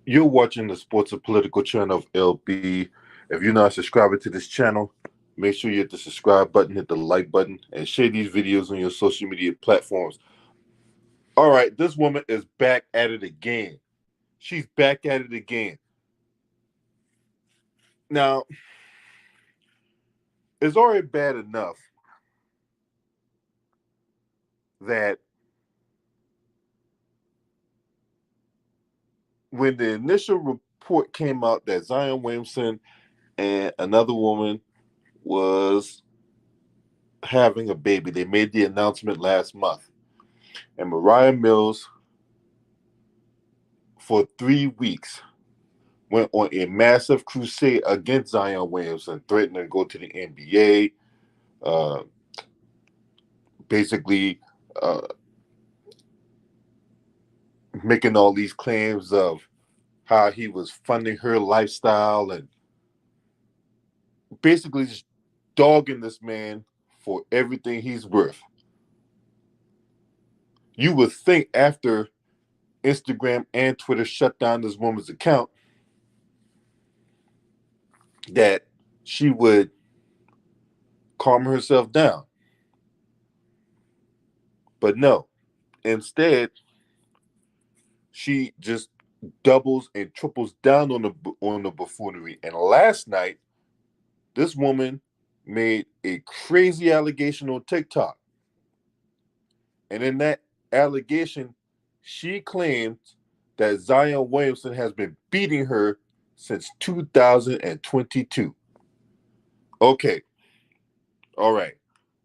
You're watching the Sports and Political channel of LB. If you're not subscribing to this channel, make sure you hit the subscribe button, hit the like button, and share these videos on your social media platforms. All right, this woman is back at it again. She's back at it again. Now, it's already bad enough that when the initial report came out that Zion Williamson and another woman was having a baby, they made the announcement last month. And Moriah Mills, for 3 weeks, went on a massive crusade against Zion Williamson, threatening to go to the NBA, uh, basically uh, making all these claims of how he was funding her lifestyle and basically just dogging this man for everything he's worth. You would think after Instagram and Twitter shut down this woman's account that she would calm herself down. But no, instead, she just doubles and triples down on the buffoonery. And last night, this woman made a crazy allegation on TikTok. And in that allegation, she claimed that Zion Williamson has been beating her since 2022. Okay, all right,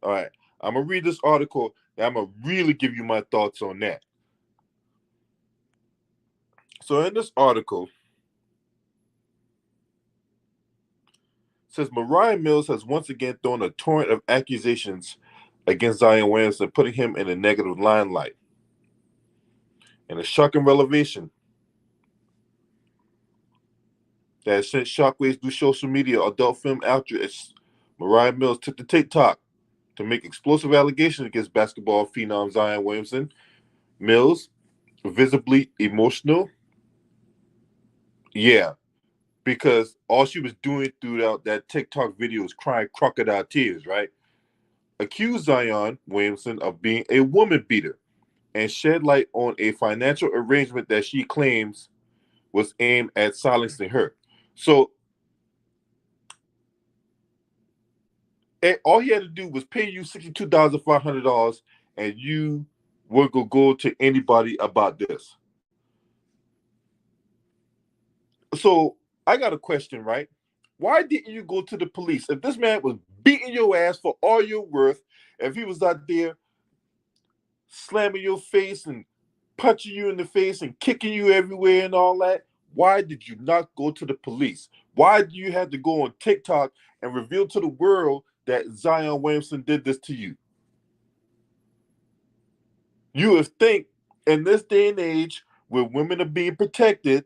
all right. I'm gonna read this article and I'm gonna really give you my thoughts on that. So in this article, says Moriah Mills has once again thrown a torrent of accusations against Zion Williamson, putting him in a negative limelight. And a shocking revelation that has sent shockwaves through social media, adult film actress Moriah Mills took to TikTok to make explosive allegations against basketball phenom Zion Williamson. Mills, visibly emotional. Yeah, because all she was doing throughout that TikTok video was crying crocodile tears, right? Accused Zion Williamson of being a woman beater and shed light on a financial arrangement that she claims was aimed at silencing her. So all he had to do was pay you $62,500 and you would go to anybody about this. So I got a question, right? Why didn't you go to the police? If this man was beating your ass for all your worth, if he was out there slamming your face and punching you in the face and kicking you everywhere and all that, why did you not go to the police? Why do you have to go on TikTok and reveal to the world that Zion Williamson did this to you? You would think in this day and age where women are being protected,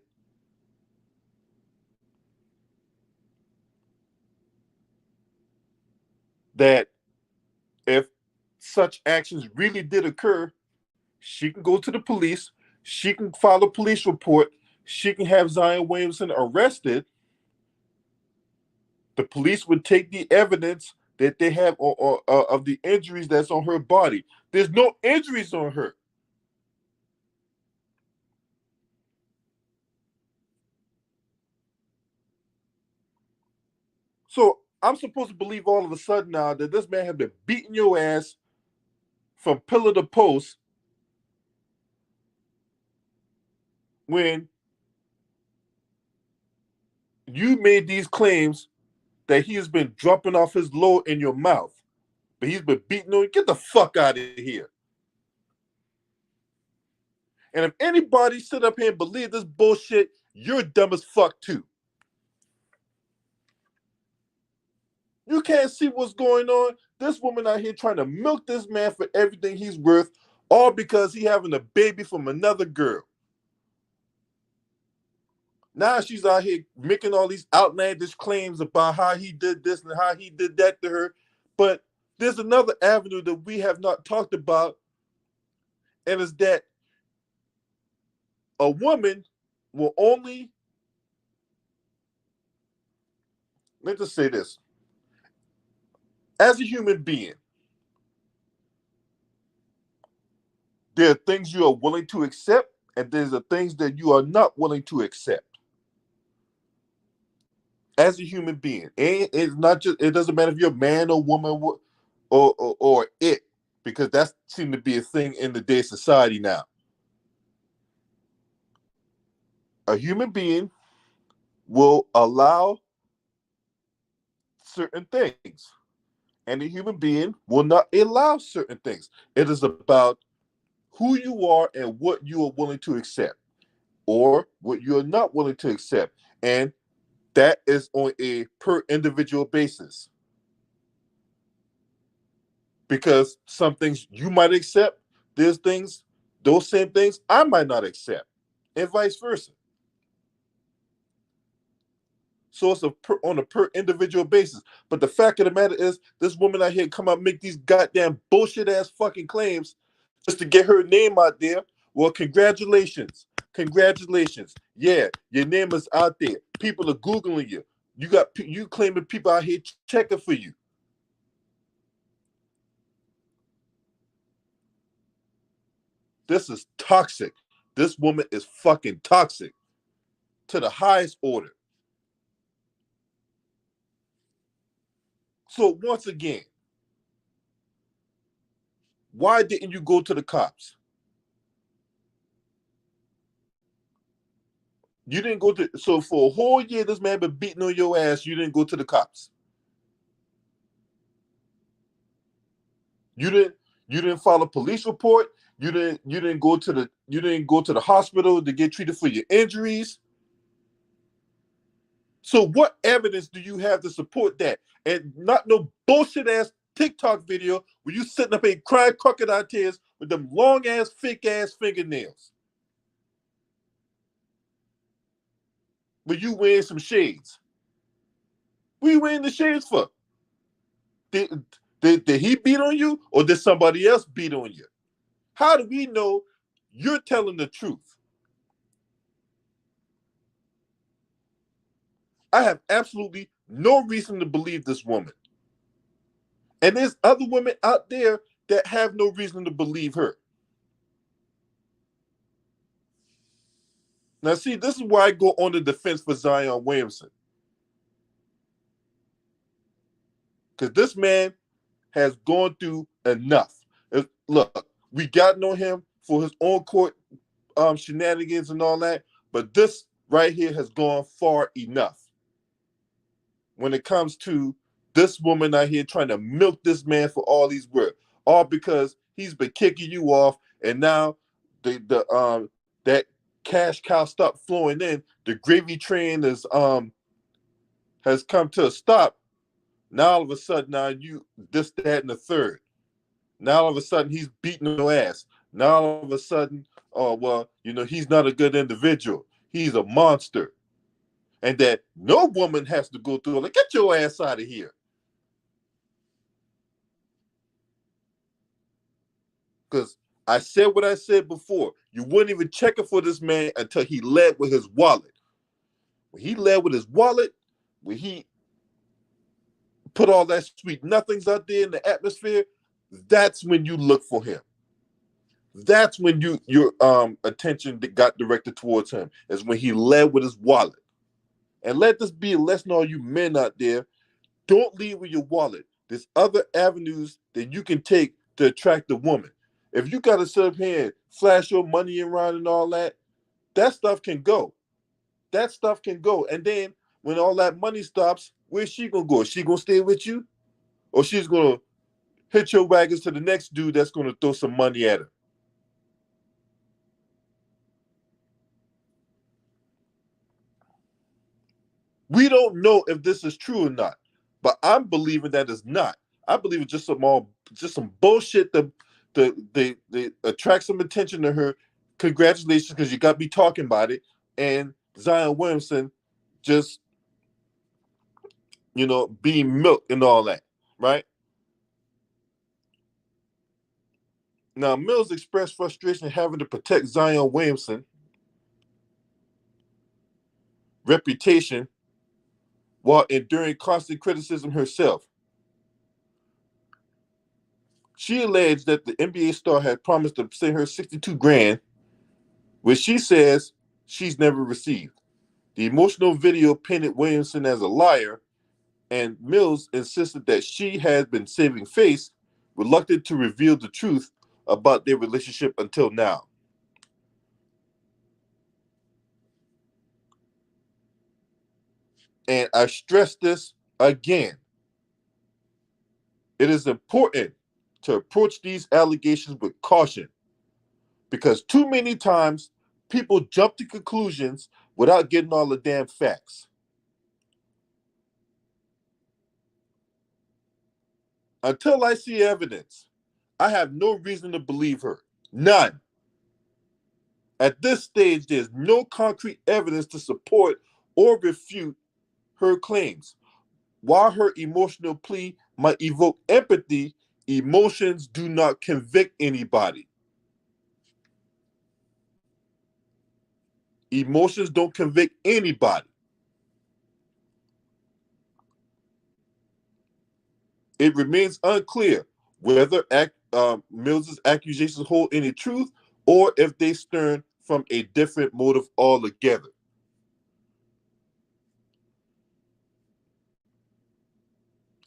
that if such actions really did occur, she can go to the police, she can file a police report, she can have Zion Williamson arrested. The police would take the evidence that they have of the injuries that's on her body. There's no injuries on her. So I'm supposed to believe all of a sudden now that this man has been beating your ass from pillar to post when you made these claims that he has been dropping off his load in your mouth, but he's been beating on you. Get the fuck out of here. And if anybody sit up here and believe this bullshit, you're dumb as fuck too. You can't see what's going on. This woman out here trying to milk this man for everything he's worth, all because he having a baby from another girl. Now she's out here making all these outlandish claims about how he did this and how he did that to her. But there's another avenue that we have not talked about, and it's that a woman will only, let's just say this, as a human being, there are things you are willing to accept, and there's the things that you are not willing to accept. As a human being, and it's not just, it doesn't matter if you're a man or woman or it, because that seems to be a thing in the day society now. A human being will allow certain things, and a human being will not allow certain things. It is about who you are and what you are willing to accept, or what you are not willing to accept. And that is on a per individual basis. Because some things you might accept, there's things, those same things I might not accept, and vice versa. So it's on a per individual basis. But the fact of the matter is, this woman out here come out and make these goddamn bullshit ass fucking claims just to get her name out there. Well, congratulations. Congratulations. Yeah, your name is out there. People are Googling you. You claiming people out here checking for you. This is toxic. This woman is fucking toxic to the highest order. So once again, why didn't you go to the cops? You didn't go to, so for a whole year this man been beating on your ass, you didn't go to the cops. You didn't you didn't file a police report. You didn't go to the hospital to get treated for your injuries. So what evidence do you have to support that? And not no bullshit ass TikTok video where you sitting up and crying crocodile tears with them long ass fake ass fingernails. But you wearing some shades. What are you wearing the shades for? Did, did he beat on you, or did somebody else beat on you? How do we know you're telling the truth? I have absolutely no reason to believe this woman. And there's other women out there that have no reason to believe her. Now, see, this is why I go on the defense for Zion Williamson. Because this man has gone through enough. Look, we got to know him for his own court shenanigans and all that, but this right here has gone far enough when it comes to this woman out here trying to milk this man for all he's worth, all because he's been kicking you off, and now that cash cow stopped flowing in, the gravy train has come to a stop. Now all of a sudden, now you this, that, and the third. Now all of a sudden he's beating your ass. Now all of a sudden, oh well, he's not a good individual. He's a monster. And that no woman has to go through, like, get your ass out of here. Because I said what I said before. You wouldn't even check it for this man until he led with his wallet. When he led with his wallet, when he put all that sweet nothings out there in the atmosphere, that's when you look for him. That's when your attention got directed towards him, is when he led with his wallet. And let this be a lesson to all you men out there. Don't lead with your wallet. There's other avenues that you can take to attract a woman. If you got to sit up here and flash your money around and all that, that stuff can go. That stuff can go. And then when all that money stops, where's she going to go? Is she going to stay with you? Or she's going to hit your wagons to the next dude that's going to throw some money at her? We don't know if this is true or not, but I'm believing that it's not. I believe it's just some bullshit that they attract some attention to her. Congratulations, because you got me talking about it. And Zion Williamson just, being milked and all that, right? Now, Mills expressed frustration having to protect Zion Williamson reputation while enduring constant criticism herself. She alleged that the NBA star had promised to send her 62 grand, which she says she's never received. The emotional video painted Williamson as a liar, and Mills insisted that she had been saving face, reluctant to reveal the truth about their relationship until now. And I stress this again. It is important to approach these allegations with caution because too many times people jump to conclusions without getting all the damn facts. Until I see evidence, I have no reason to believe her. None. At this stage, there's no concrete evidence to support or refute her claims. While her emotional plea might evoke empathy, emotions do not convict anybody. Emotions don't convict anybody. It remains unclear whether Mills's accusations hold any truth or if they stem from a different motive altogether.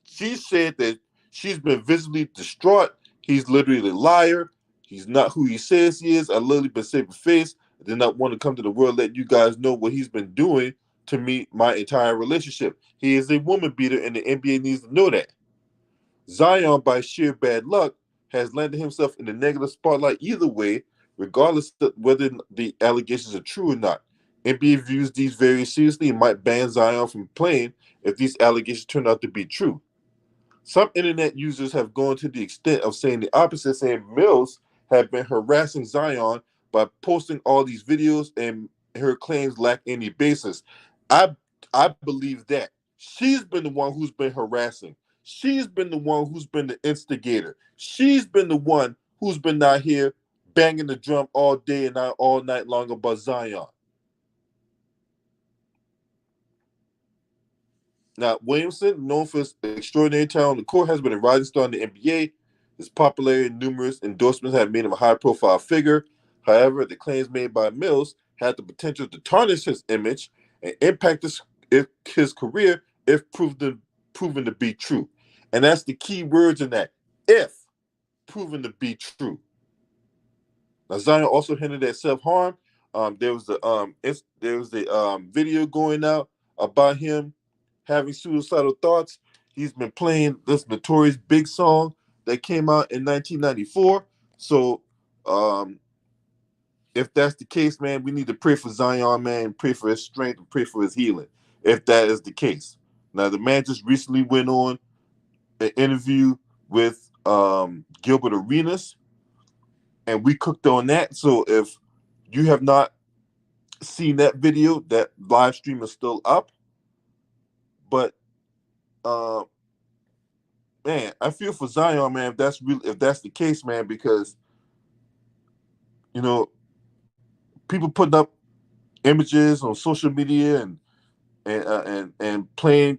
She said that she's been visibly distraught. He's literally a liar. He's not who he says he is. I literally been saving face. I did not want to come to the world, let you guys know what he's been doing to me my entire relationship. He is a woman beater, and the NBA needs to know that. Zion, by sheer bad luck, has landed himself in the negative spotlight either way, regardless of whether the allegations are true or not. NBA views these very seriously and might ban Zion from playing if these allegations turn out to be true. Some internet users have gone to the extent of saying the opposite, saying Mills had been harassing Zion by posting all these videos and her claims lack any basis. I I believe that. She's been the one who's been harassing. She's been the one who's been the instigator. She's been the one who's been out here banging the drum all day and all night long about Zion. Now, Williamson, known for his extraordinary talent on the court, has been a rising star in the NBA. His popularity and numerous endorsements have made him a high-profile figure. However, the claims made by Mills had the potential to tarnish his image and impact his career if proven to be true. And that's the key words in that, if proven to be true. Now, Zion also hinted at self-harm. There was the video going out about him having suicidal thoughts. He's been playing this notorious big song that came out in 1994. So, if that's the case, man, we need to pray for Zion, man, pray for his strength and pray for his healing, if that is the case. Now, the man just recently went on an interview with Gilbert Arenas, and we cooked on that. So if you have not seen that video, that live stream is still up. But man, I feel for Zion, man, if that's the case, man, because you know, people putting up images on social media and playing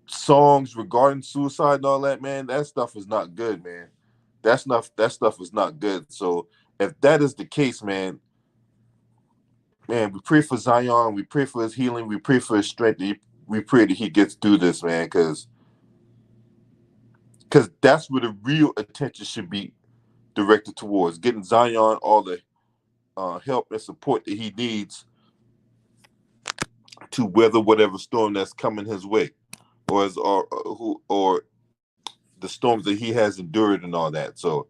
songs regarding suicide and all that, man, that stuff is not good, man. That stuff is not good. So if that is the case, man, we pray for Zion, we pray for his healing, we pray for his strength, we pray that he gets through this, man, because that's where the real attention should be directed towards, getting Zion all the help and support that he needs to weather whatever storm that's coming his way, or the storms that he has endured and all that. So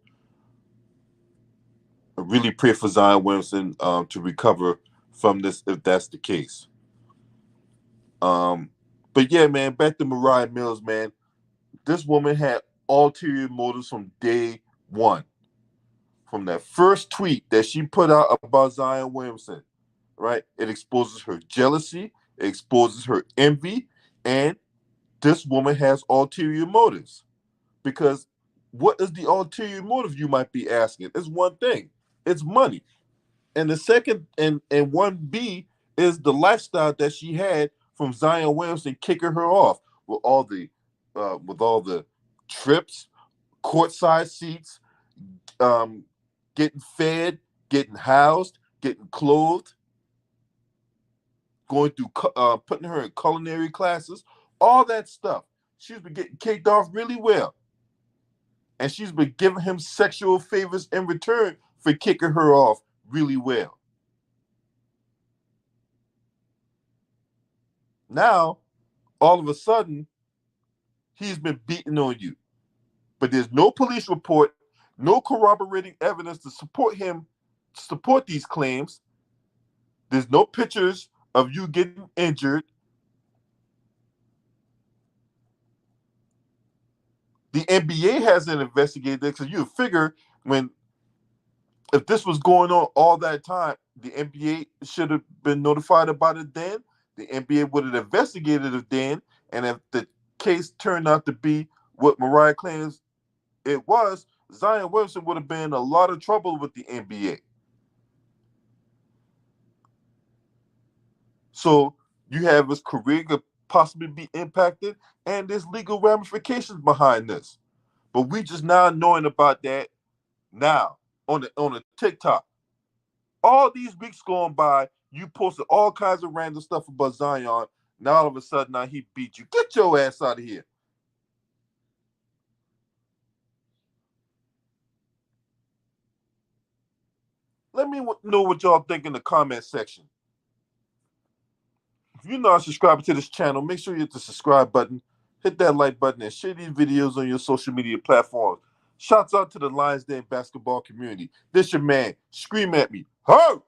I really pray for Zion Williamson to recover from this if that's the case. But yeah, man, back to Moriah Mills, man. This woman had ulterior motives from day one. From that first tweet that she put out about Zion Williamson, right? It exposes her jealousy, it exposes her envy, and this woman has ulterior motives. Because what is the ulterior motive, you might be asking? It's one thing. It's money. And the second and 1B is the lifestyle that she had from Zion Williamson kicking her off with all the trips, courtside seats, um, getting fed, getting housed, getting clothed, going through putting her in culinary classes, all that stuff. She's been getting kicked off really well, and she's been giving him sexual favors in return for kicking her off really well. Now, all of a sudden, he's been beating on you, but there's no police report, no corroborating evidence to support these claims. There's no pictures of you getting injured. The NBA hasn't investigated this because you figure when if this was going on all that time, the NBA should have been notified about it then. The NBA would have investigated it then, and if the case turned out to be what Moriah claims it was, Zion Williamson would have been in a lot of trouble with the NBA. So you have his career could possibly be impacted, and there's legal ramifications behind this. But we just now knowing about that now on the TikTok. All these weeks going by, you posted all kinds of random stuff about Zion. Now all of a sudden, now he beat you. Get your ass out of here. Let me know what y'all think in the comment section. If you're not subscribing to this channel, make sure you hit the subscribe button, hit that like button, and share these videos on your social media platforms. Shouts out to the Lions Den basketball community. This your man. Scream at me. Ho!